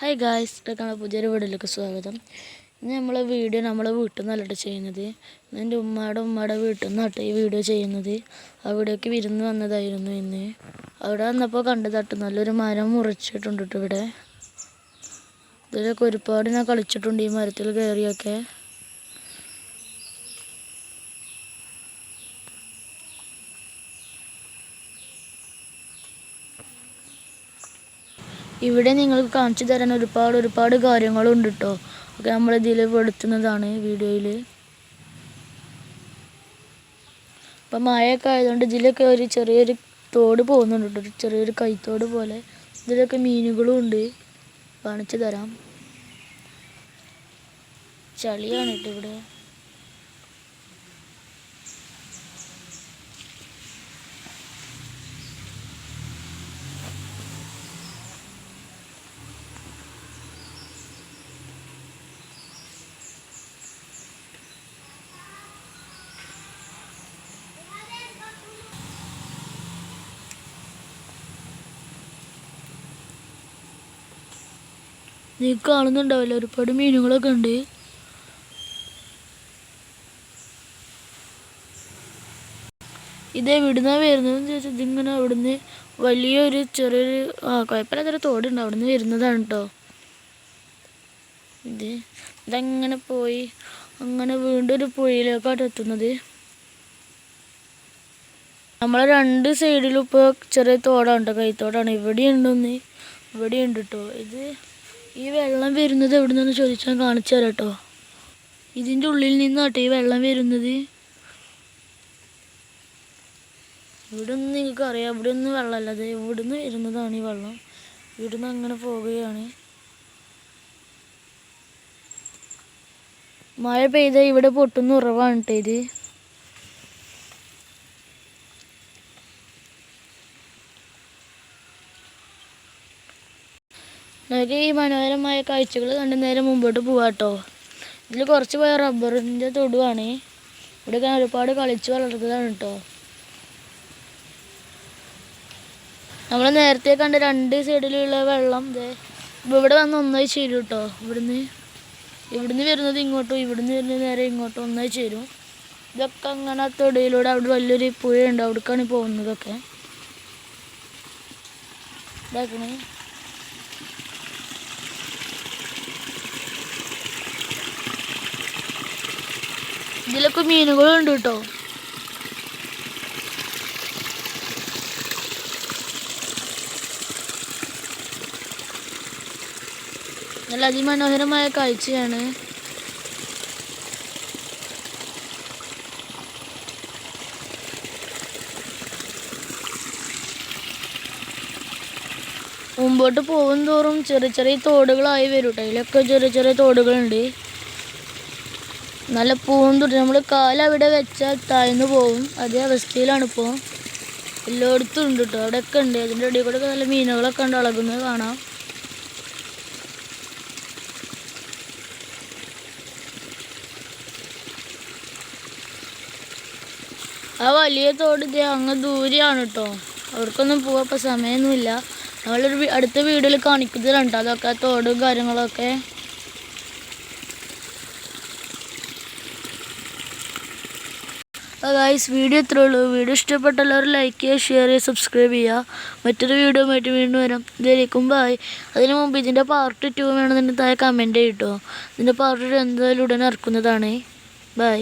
Hi guys, ഇതൊക്കെ പുതിയൊരു വീഡിയോയിലേക്ക് സ്വാഗതം. ഇന്ന് നമ്മളെ വീഡിയോ നമ്മളെ വീട്ടിൽ നിന്നല്ല ചെയ്യുന്നത്. എൻ്റെ ഉമ്മയുടെ വീട്ടിൽ നിന്നാട്ടോ ഈ വീഡിയോ ചെയ്യുന്നത്. അവിടേക്ക് വിരുന്ന് വന്നതായിരുന്നു ഇന്ന്. അവിടെ വന്നപ്പോൾ കണ്ടതാട്ടോ നല്ലൊരു മരം മുറിച്ചിട്ടുണ്ട് കേട്ടോ. ഇവിടെ ഇതിലൊക്കെ ഒരുപാട് ഞാൻ കളിച്ചിട്ടുണ്ട് ഈ മരത്തിൽ കയറിയൊക്കെ. ഇവിടെ നിങ്ങൾക്ക് കാണിച്ചു തരാൻ ഒരുപാട് കാര്യങ്ങളുണ്ട് കേട്ടോ. ഒക്കെ നമ്മളിതിൽ പെടുത്തുന്നതാണ് വീഡിയോയിൽ. അപ്പം മഴയൊക്കെ ആയതുകൊണ്ട് ഇതിലൊക്കെ ഒരു ചെറിയൊരു തോട് പോകുന്നുണ്ട് കേട്ടോ, ചെറിയൊരു കൈത്തോട് പോലെ. ഇതിലൊക്കെ മീനുകളും ഉണ്ട്, കാണിച്ചു തരാം. ചളിയാണ് കേട്ടോ ഇവിടെ. നീ കാണുന്നുണ്ടാവില്ല, ഒരുപാട് മീനുകളൊക്കെ ഉണ്ട്. ഇതെവിടുന്നാണ് വരുന്നതെന്ന് ചോദിച്ചാൽ ഇതിങ്ങനെ അവിടുന്ന് വലിയൊരു ചെറിയൊരു കുഴപ്പമില്ലാത്തൊരു തോടുണ്ട്, അവിടുന്ന് വരുന്നതാണ് കേട്ടോ. ഇതങ്ങനെ പോയി അങ്ങനെ വീണ്ടും ഒരു പുഴയിലേക്കാണ് എത്തുന്നത്. നമ്മളെ രണ്ട് സൈഡിലും ഇപ്പോൾ ചെറിയ തോടാണ് കേട്ടോ, കൈത്തോടാണ്. ഇവിടെയുണ്ടൊന്ന്, ഇവിടെയുണ്ട് കേട്ടോ. ഈ വെള്ളം വരുന്നത് എവിടെ നിന്നെന്ന് ചോദിച്ചാൽ കാണിച്ചു തരാം കേട്ടോ. ഇതിൻ്റെ ഉള്ളിൽ നിന്നാട്ടോ ഈ വെള്ളം വരുന്നത്. ഇവിടെ നിന്ന് നിങ്ങൾക്ക് അറിയാം, ഇവിടെ ഒന്നും വെള്ളമല്ല, അത് ഇവിടെ നിന്ന് വരുന്നതാണ് ഈ വെള്ളം. ഇവിടെ നിന്ന് അങ്ങനെ പോവുകയാണ്. മഴ പെയ്താൽ ഇവിടെ പൊട്ടുന്ന ഉറവാണ് കേട്ടോ ഇത്. നമുക്ക് ഈ മനോഹരമായ കാഴ്ചകൾ കണ്ട് നേരെ മുമ്പോട്ട് പോവാട്ടോ. ഇതിൽ കുറച്ച് പോയ റബ്ബറിൻ്റെ തൊടുവാണ്. ഇവിടെ ഒരുപാട് കളിച്ച് വളർന്നതാണ് കേട്ടോ. നമ്മൾ നേരത്തെ കണ്ട രണ്ട് സൈഡിലുള്ള വെള്ളം ഇവിടെ വന്ന് ഒന്നായി ചേരും കേട്ടോ. ഇവിടുന്ന് വരുന്നത് ഇങ്ങോട്ടും, ഇവിടുന്ന് വരുന്നത് നേരെ ഇങ്ങോട്ടും ഒന്നായി ചേരും. ഇതൊക്കെ അങ്ങനെ തൊടിയിലൂടെ അവിടെ വലിയൊരു പുഴയുണ്ട്, അവിടേക്കാണ് പോകുന്നതൊക്കെ. ഇതാക്കണേ, ഇതിലൊക്കെ മീനുകളുണ്ട് കേട്ടോ. നല്ല അതിമനോഹരമായ കാഴ്ചയാണ്. മുമ്പോട്ട് പോകും തോറും ചെറിയ തോടുകളായി വരും കേട്ടോ. അതിലൊക്കെ ചെറിയ തോടുകളുണ്ട്. നല്ല പൂന്തുണ്ട്. നമ്മൾ കാലവിടെ വെച്ചാൽ താഴ്ന്നു പോവും, അതേ അവസ്ഥയിലാണ് ഇപ്പോൾ. എല്ലായിടത്തും ഉണ്ട് കേട്ടോ, അവിടെയൊക്കെ ഉണ്ട്. അതിൻ്റെ ഇടയിൽ കൂടെ നല്ല മീനുകളൊക്കെ ഉണ്ട്, ഇളകുന്നത് കാണാം. ആ വലിയ തോട് അങ്ങ് ദൂരെയാണ് കേട്ടോ, അവർക്കൊന്നും പോവാൻ ഇപ്പം സമയമൊന്നുമില്ല. അടുത്ത വീഡിയോയിൽ കാണിക്കുന്നതാണ് കേട്ടോ അതൊക്കെ, തോടും കാര്യങ്ങളൊക്കെ. ഗായ്സ്, വീഡിയോ ഇത്രേ ഉള്ളൂ. വീഡിയോ ഇഷ്ടപ്പെട്ട എല്ലാവരും ലൈക്ക് ചെയ്യുക, ഷെയർ ചെയ്യുക, സബ്സ്ക്രൈബ് ചെയ്യുക. മറ്റൊരു വീഡിയോ ആയിട്ട് വീണ്ടും വരാം. ഇതായിരിക്കും ബൈ. അതിന് മുമ്പ് ഇതിൻ്റെ പാർട്ട് 2 വേണമെന്നുണ്ടെങ്കിൽ താഴെ കമൻറ്റ് ചെയ്യട്ടോ. ഇതിൻ്റെ പാർട്ട് 2 എന്തായാലും ഉടനെ ഇറക്കുന്നതാണ്. ബൈ.